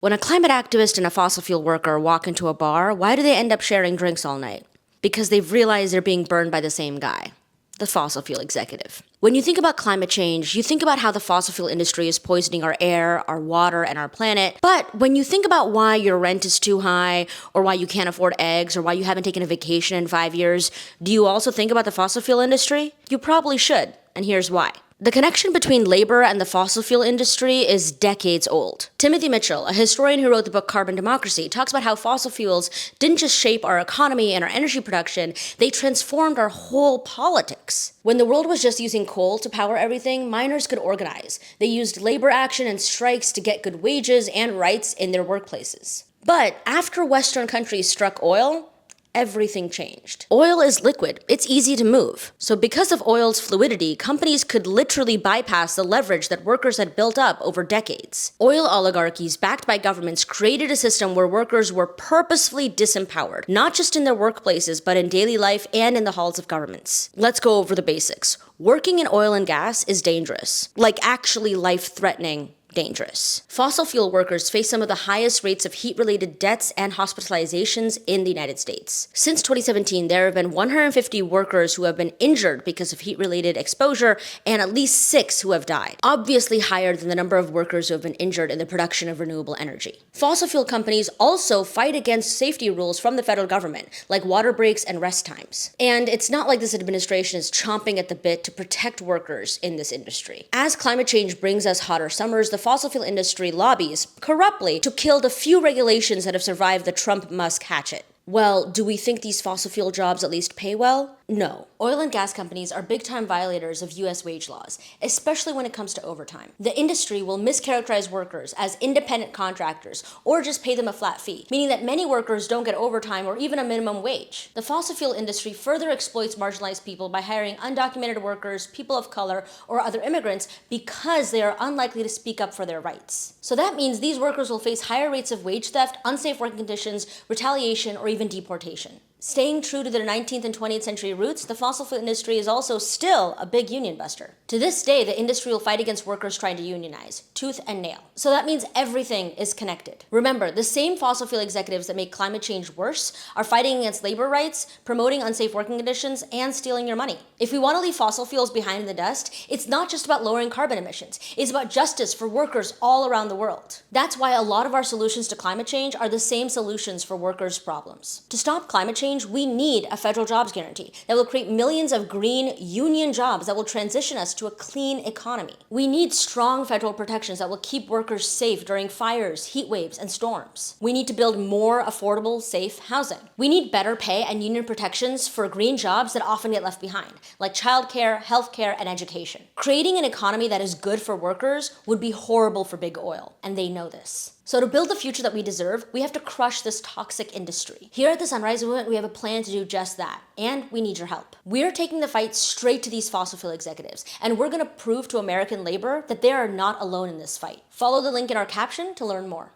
When a climate activist and a fossil fuel worker walk into a bar, why do they end up sharing drinks all night? Because they've realized they're being burned by the same guy, the fossil fuel executive. When you think about climate change, you think about how the fossil fuel industry is poisoning our air, our water, and our planet. But when you think about why your rent is too high, or why you can't afford eggs, or why you haven't taken a vacation in 5 years, do you also think about the fossil fuel industry? You probably should, and here's why. The connection between labor and the fossil fuel industry is decades old. Timothy Mitchell, a historian who wrote the book Carbon Democracy, talks about how fossil fuels didn't just shape our economy and our energy production, they transformed our whole politics. When the world was just using coal to power everything, miners could organize. They used labor action and strikes to get good wages and rights in their workplaces. But after Western countries struck oil, everything changed. Oil is liquid. It's easy to move. So because of oil's fluidity, companies could literally bypass the leverage that workers had built up over decades. Oil oligarchies backed by governments created a system where workers were purposefully disempowered, not just in their workplaces, but in daily life and in the halls of governments. Let's go over the basics. Working in oil and gas is dangerous, like actually life-threatening. Dangerous. Fossil fuel workers face some of the highest rates of heat-related deaths and hospitalizations in the United States. Since 2017, there have been 150 workers who have been injured because of heat-related exposure and at least 6 who have died, obviously higher than the number of workers who have been injured in the production of renewable energy. Fossil fuel companies also fight against safety rules from the federal government, like water breaks and rest times. And it's not like this administration is chomping at the bit to protect workers in this industry. As climate change brings us hotter summers, the fossil fuel industry lobbies corruptly to kill the few regulations that have survived the Trump-Musk hatchet. Well, do we think these fossil fuel jobs at least pay well? No. Oil and gas companies are big-time violators of U.S. wage laws, especially when it comes to overtime. The industry will mischaracterize workers as independent contractors or just pay them a flat fee, meaning that many workers don't get overtime or even a minimum wage. The fossil fuel industry further exploits marginalized people by hiring undocumented workers, people of color, or other immigrants because they are unlikely to speak up for their rights. So that means these workers will face higher rates of wage theft, unsafe working conditions, retaliation, or even deportation. Staying true to their 19th and 20th century roots, the fossil fuel industry is also still a big union buster. To this day, the industry will fight against workers trying to unionize, tooth and nail. So that means everything is connected. Remember, the same fossil fuel executives that make climate change worse are fighting against labor rights, promoting unsafe working conditions, and stealing your money. If we want to leave fossil fuels behind in the dust, it's not just about lowering carbon emissions. It's about justice for workers all around the world. That's why a lot of our solutions to climate change are the same solutions for workers' problems. To stop climate change, we need a federal jobs guarantee that will create millions of green union jobs that will transition us to a clean economy. We need strong federal protections that will keep workers safe during fires, heat waves, and storms. We need to build more affordable, safe housing. We need better pay and union protections for green jobs that often get left behind, like childcare, healthcare, and education. Creating an economy that is good for workers would be horrible for big oil, and they know this. So to build the future that we deserve, we have to crush this toxic industry. Here at the Sunrise Movement, we have a plan to do just that, and we need your help. We're taking the fight straight to these fossil fuel executives, and we're going to prove to American labor that they are not alone in this fight. Follow the link in our caption to learn more.